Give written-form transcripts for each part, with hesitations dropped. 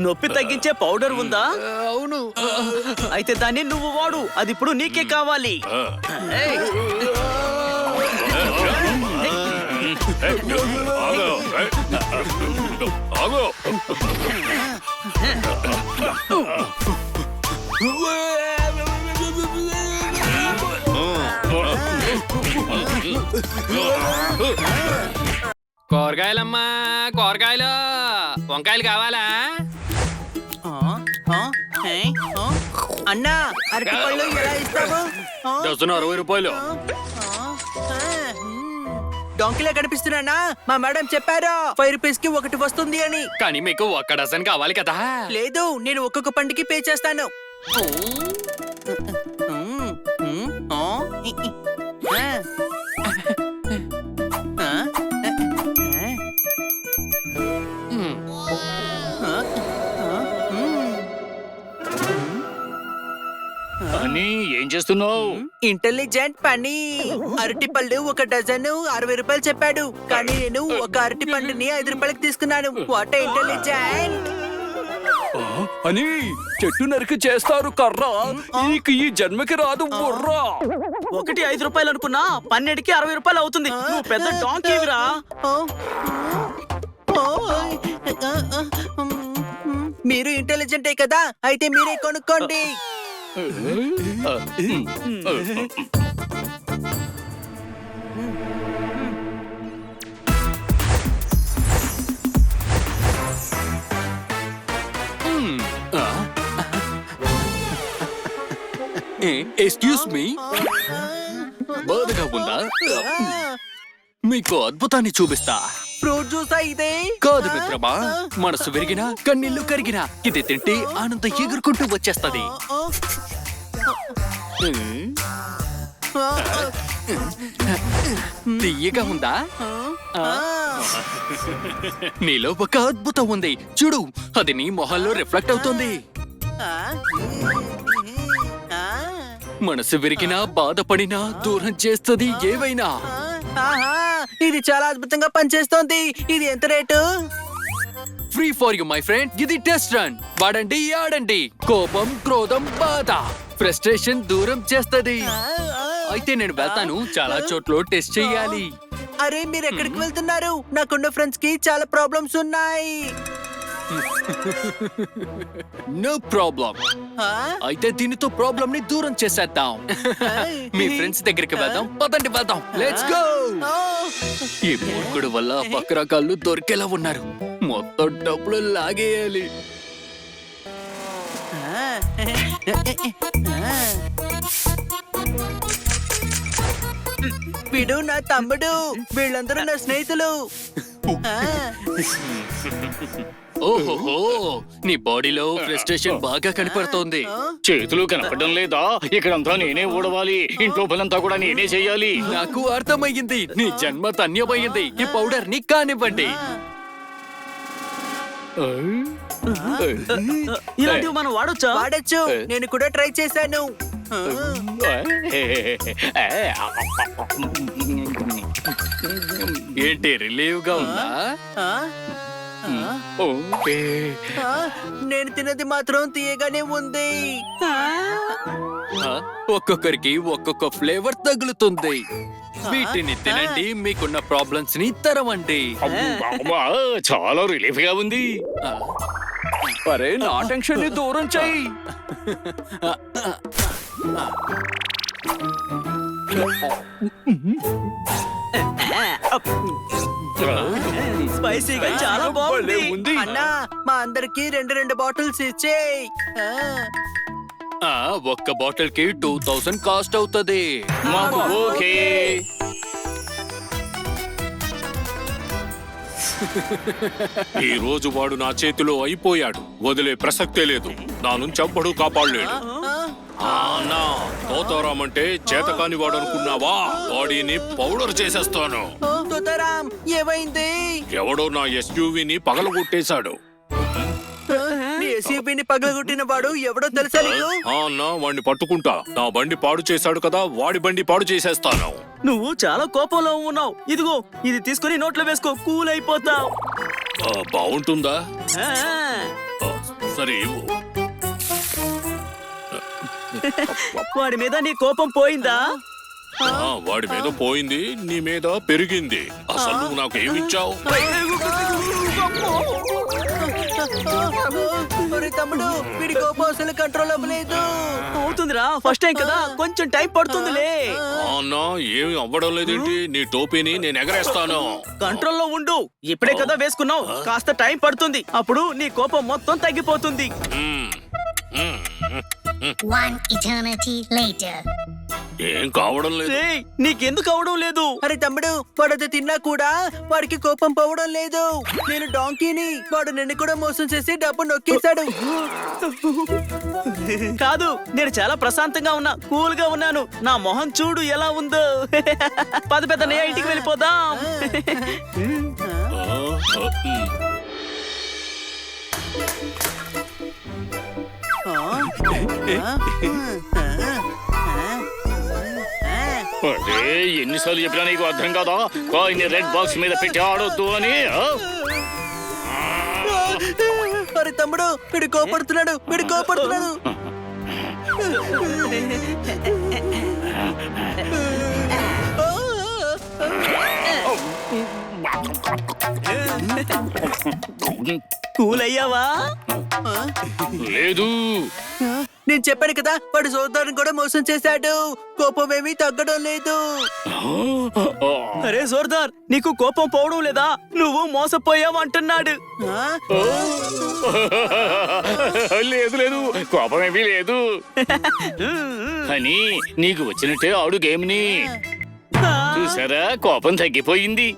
నొప్పి తగ్గించే పౌడర్ ఉందా? అవును. అయితే దాన్ని నువ్వు వాడు, అది ఇప్పుడు నీకే కావాలి. ఏయ్. కూరగాయలమ్మా, కూరగాయలు. వంకాయలు కావాలా? అన్నా, అరటిపళ్ళు ఎలా ఇస్తావు? డజను 60 రూపాయలు. డొంకిలా కనిపిస్తున్నానా? మా మేడం చెప్పారు 5 రూపీస్ కి ఒకటి వస్తుంది అని. కానీ మీకు ఒక్క డజన్ కావాలి కదా? లేదు, నేను ఒక్కొక్క పండుకి పే చేస్తాను. అని ఏం చేస్తున్నావు? ఇంటెలిజెంట్ పని. అరటి పళ్ళు ఒక డజన్ 60 రూపాయలు చెప్పాడు, కానీ నేను ఒక అరటి పండుని 5 రూపాయలకి తీసుకున్నాను. What intelligent. అని చెట్టు నరికి చేస్తారు కర్ర, ఈ జన్మకి రాదు బుర్రా. ఒకటి 5 రూపాయలు అనుకున్నా, 12కి 60 రూపాయలు అవుతుంది. నువ్వు పెద్ద డాంకీవిరా. మీరు ఇంటెలిజెంటే కదా, అయితే మీరే కొనుక్కోండి. ఎక్స్క్యూజ్ మీ, బాధగా ఉందా? మీకు అద్భుతాన్ని చూపిస్తా. ఫ్రూట్ జ్యూసా ఇదే? కాదు మిత్రమా, మనసు విరిగినా కన్నీళ్లు కరిగినా ఇది తింటే ఆనందం ఎగురుకుంటూ వచ్చేస్తది. తీయగా ఉందా? నీలో ఒక అద్భుతం ఉంది చూడు, అది నీ మొహంలో రిఫ్లెక్ట్ అవుతుంది. మనసు విరిగినా బాధపడినా దూరం చేస్తుంది ఏవైనా. ఇది చాలా అద్భుతంగా పనిచేస్తోంది. ఇది ఎంత rate? Free for you my friend. ఇది టెస్ట్ రన్. వాడండి, ఆడండి. కోపం, క్రోధం, బాధ, ఫ్రస్ట్రేషన్ దూరం చేస్తది. అయితే నేను వెళ్తాను, చాలా చోట్ల టెస్ట్ చెయ్యాలి. అరే, మీరు ఎక్కడికి వెళ్తున్నారు? నాకున్న ఫ్రెండ్స్ కి చాలా ప్రాబ్లమ్స్ ఉన్నాయి. No problem. అయితే దీనితో ప్రాబ్లం ని దూరం చేసేద్దాం. మీ ఫ్రెండ్స్ దగ్గరికి వెళ్దాం. పదండి, వెళ్దాం. Let's go. ఈ మూర్ఖుడు వల్ల పక్కరకాళ్ళు దొరికేలా ఉన్నారు. మొత్తం డబ్బులు లాగేయాలి. వీడు నా తమ్ముడు, వీళ్ళందరూ నా స్నేహితులు. ఓహోహో, నీ బాడీలో ఫ్రస్ట్రేషన్ బాగా కనపడుతోంది. చేతులు కనపడడం లేదా? ఇక్కడంతా నేనే ఊడవాలి, ఇంట్లో పనంతా కూడా నేనే చెయ్యాలి. నాకు అర్థమయ్యింది, నీ జన్మ ధన్యమైంది. ఈ పౌడర్ ని కానివ్వండి. ఇలాంటివి మనం వాడొచ్చా? వాడచ్చు, నేను కూడా ట్రై చేశాను. ఏంటి, రిలీవ్ గా ఉందా? నేను తిన్నది మాత్రం తీయగానే ఉంది. ఒక్కొక్కరికి ఒక్కొక్క ఫ్లేవర్ తగులుతుంది. వీటిని తినండి, మీకున్న ప్రాబ్లమ్స్ ని తరవండి. అమ్మా, చాలా రిలీఫ్ గా ఉంది. అరే, నా టెన్షన్ ని దూరం చెయ్యి. స్పైసీగా చాలా బాగుంది. అన్నా, మా అందరికి 2 బాటిల్స్ ఇచ్చేయ్. ఒక్క బాటిల్ కి 2000 కాస్ట్ అవుతుంది. మాకు ఓకే. ఈ రోజు వాడు నా చేతిలో అయిపోయాడు. వదిలే ప్రసక్తే లేదు. నా నుంచి ఎవ్వడూ కాపాడలేడు. అన్నా, తోతారామంటే చేతకాని వాడు అనుకున్నావా? బాడీని పౌడర్ చేసేస్తాను. తోతారాం, ఏమైంది? ఎవడో నా ఎస్యూవీని పగలగొట్టేశాడు. ఎస్యూవీని పగలగొట్టిన వాడు ఎవడో తెలుసా నీకు? అన్నా, వాడిని పట్టుకుంటా. నా బండి పాడు చేశాడు కదా, వాడి బండి పాడు చేసేస్తాను. నువ్వు చాలా కోపంలో ఉన్నావు. ఇదిగో, ఇది తీసుకుని నోట్లో వేసుకో, కూల్ అయిపోతావు. బాగుంటుందా? సరే ఇవ్వు. వాడి మీద నీ కోపం పోయిందా? వాడి మీద పోయింది, నీ మీద పెరిగింది. అసలు నువ్వు నాకు ఏమిచ్చావు? ఒరే తమ్ముడు, వీడి కోపం అసలు కంట్రోల్ అవ్వలేదు. అవుతుందిరా, ఫస్ట్ టైం కదా, కొంచెం టైం పడుతుందిలే. అన్నా ఏమి అవ్వడం లేదేంటి? నీ టోపీని నేను ఎగరేస్తాను. కంట్రోల్లో ఉండు. ఇప్పుడే కదా వేసుకున్నావు, కాస్త టైం పడుతుంది. అప్పుడు నీ కోపం మొత్తం తగ్గిపోతుంది. One eternity later. ఏం కావడం లేదు. రేయ్, నీకెందుకు అవడం లేదు? అరే తమ్ముడు, వాడది తిన్నా కూడా వాడికి కోపం పోవడం లేదు. నేను డాంకీని, వాడు నిన్ను కూడా మోసం చేసి డబ్బు నొక్కేశాడు. కాదు, నేను చాలా ప్రశాంతంగా ఉన్నా, కూల్ గా ఉన్నాను. నా మొహం చూడు ఎలా ఉందో. పద పెద్దనయ్య, ఇంటికి వెళ్ళిపోదాం. అరే ఎన్నిసార్లు చెప్పినా నీకు అర్థం కాదా? కాయిన్ రెడ్ బాక్స్ మీద పెట్టి ఆడొద్దు అని. అరే తమ్ముడు, వీడు కోపడుతున్నాడు, వీడు కోపడుతున్నాడు. కూల్ అయ్యావా? లేదు, నేను చెప్పాను కదా, వాడు సోదరుని కూడా మోసం చేశాడు. కోపం ఏమీ తగ్గడం లేదు. అరే జోర్దార్, నీకు కోపం పోవడం లేదా? నువ్వు మోసపోయావు అంటున్నాడు. ఆ? లేదు లేదు, కోపమేమీ లేదు అని నీకు వచ్చినట్టే ఆడు గేమ్ ని చూసారా, కోపం తగ్గిపోయింది.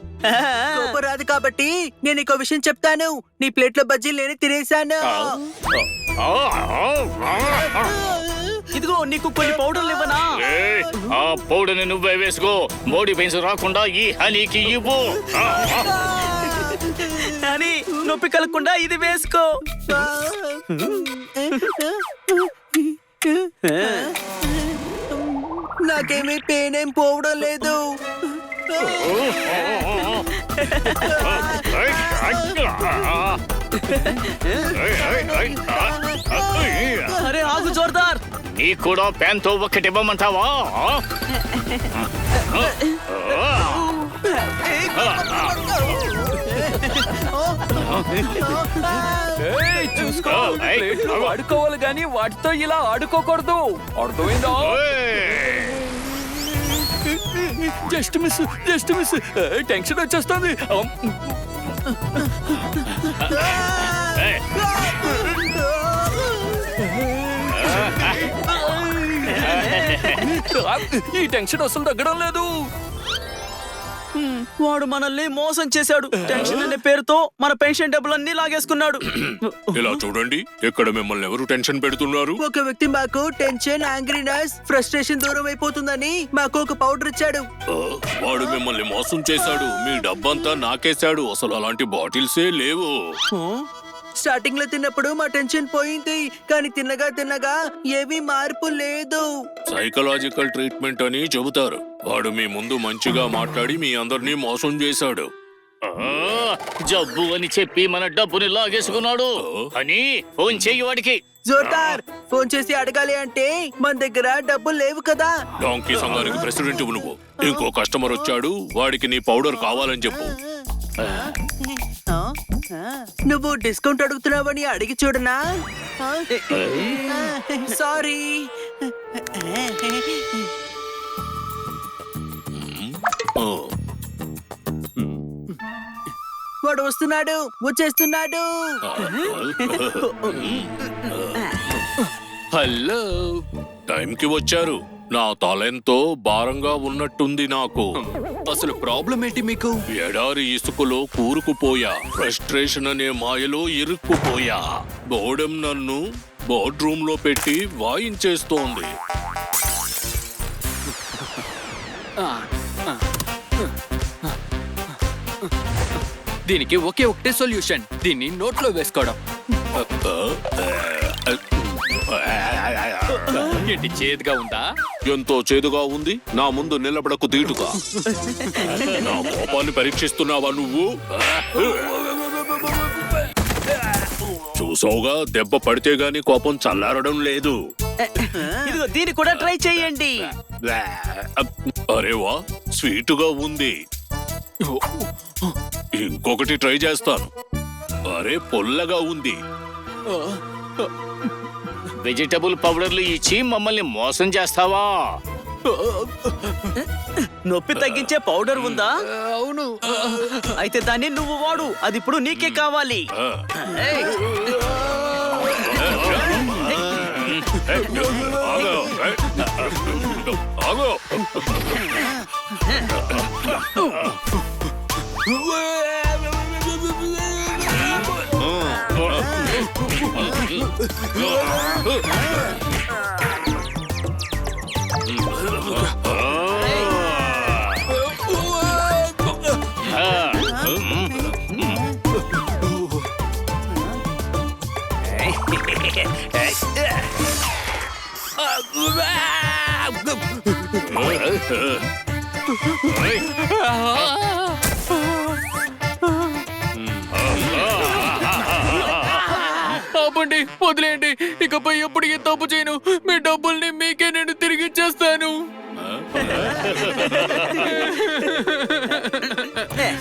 కోపం రాదు కాబట్టి నేను నీకు విషయం చెప్తాను. నీ ప్లేట్ లో బజ్జీలు నేను తినేశాను. ఇదిగో నీకు కొన్ని పౌడర్లు ఇవ్వనా? ఏయ్, ఆ పౌడర్ని నువ్వే వేసుకో. మోడీ పెయిన్స్ రాకుండా ఈ హనీకి ఇవ్వు. అని నొప్పి కలగకుండా ఇది వేసుకో. నాకేమీ పెయిన్ ఏం పోవడం లేదు. అరే ఆగు జోర్దార్. నీకు కూడా ప్యాన్ తో ఒక్కటి ఇవ్వమంటావా? ఏయ్, చూసుకో, ప్లేట్లు వాడుకోవాలి గాని వాటితో ఇలా ఆడుకోకూడదు. అర్థమైందా? Just miss, just miss. Tension వచ్చేస్తుంది. ఈ టెన్షన్ అసలు తగ్గడం లేదు. వాడు మనల్ని మోసం చేశాడు. టెన్షన్ అనే పేరుతో మన పెన్షన్ డబ్బులన్నీ లాగేసుకున్నాడు. ఇలా చూడండి, ఇక్కడ మిమ్మల్ని ఎవరు టెన్షన్ పెడుతున్నారు? ఒక వ్యక్తి మాకు టెన్షన్, యాంగ్రీనెస్, ఫ్రస్ట్రేషన్ దూరం అయిపోతుందని మాకు ఒక పౌడర్ ఇచ్చాడు. వాడు మిమ్మల్ని మోసం చేశాడు. మీ డబ్బంతా నాకేశాడు. అసలు అలాంటి బాటిల్సే లేవు. స్టార్టింగ్ లో తిన్నప్పుడు మా టెన్షన్ పోయింది, కానీ తిన్నగా తిన్నగా ఏమీ మార్పు లేదు. సైకలాజికల్ ట్రీట్మెంట్ అని చెబుతారు. వాడు మీ ముందు మంచిగా మాట్లాడి మీ అందరినీ మోసం చేశాడు. జబ్బు అని చెప్పి మన డబ్బుని లాగేసుకున్నాడు అని ఫోన్ చెయ్యి వాడికి. జోర్దార్, ఫోన్ చేసి అడగాలి అంటే మన దగ్గర డబ్బులు లేవు కదా. డాంకీ సంఘానికి ప్రెసిడెంట్ నువ్వు. ఇంకో కస్టమర్ వచ్చాడు, వాడికి నీ పౌడర్ కావాలని చెప్పు. నువ్వు డిస్కౌంట్ అడుగుతున్నావని అడిగి చూడనా? సారీ. వాడు వస్తున్నాడు, వచ్చేస్తున్నాడు. హలో, టైంకి వచ్చారు. నా తలెంతో భారంగా ఉన్నట్టుంది నాకు. అసలు ప్రాబ్లం ఏంటి మీకు? ఎడారి ఇసుకలో కూరుకుపోయా. ఫ్రస్ట్రేషన్ అనే మాయలో ఇరుక్కుపోయా. బోర్డం నన్ను బోర్డ్ రూమ్ లో పెట్టి వాయించేస్తోంది. దీనికి ఒకే ఒకటే సొల్యూషన్, దీన్ని నోట్లో వేసుకోవడం. ఏంటి, చేదుగా ఉందా? ఎంతో చేదుగా ఉంది. నా ముందు నిలబడకు దీటుగా. నా కోపాన్ని పరీక్షిస్తున్నావా నువ్వు? చూసావుగా దెబ్బ పడితే గాని కోపం చల్లారడం లేదు. ఇదిగో దీన్ని కూడా ట్రై చేయండి. అరే వా, స్వీటుగా ఉంది. ఇంకొకటి ట్రై చేస్తాను. అరే పొల్లగా ఉంది. వెజిటబుల్ పౌడర్లు ఇచ్చి మమ్మల్ని మోసం చేస్తావా? నొప్పి తగ్గించే పౌడర్ ఉందా? అవును. అయితే దాన్ని నువ్వు వాడు, అది ఇప్పుడు నీకే కావాలి. ఆ, ఏయ్, ఆగు, ఆగు. ఆపండి, వదిలేయండి. ఇకపై ఎప్పటికీ తప్పు చేయను. మీ డబ్బుల్ని మీకే నేను తిరిగి ఇచ్చేస్తాను.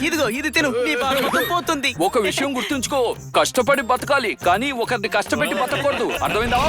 ఇదిగో ఇది తిను, నీ బాధ మొత్తం పోతుంది. ఒక విషయం గుర్తుంచుకో, కష్టపడి బతకాలి కానీ ఒకరిని కష్టపెట్టి బతకూడదు, అర్థమైందా?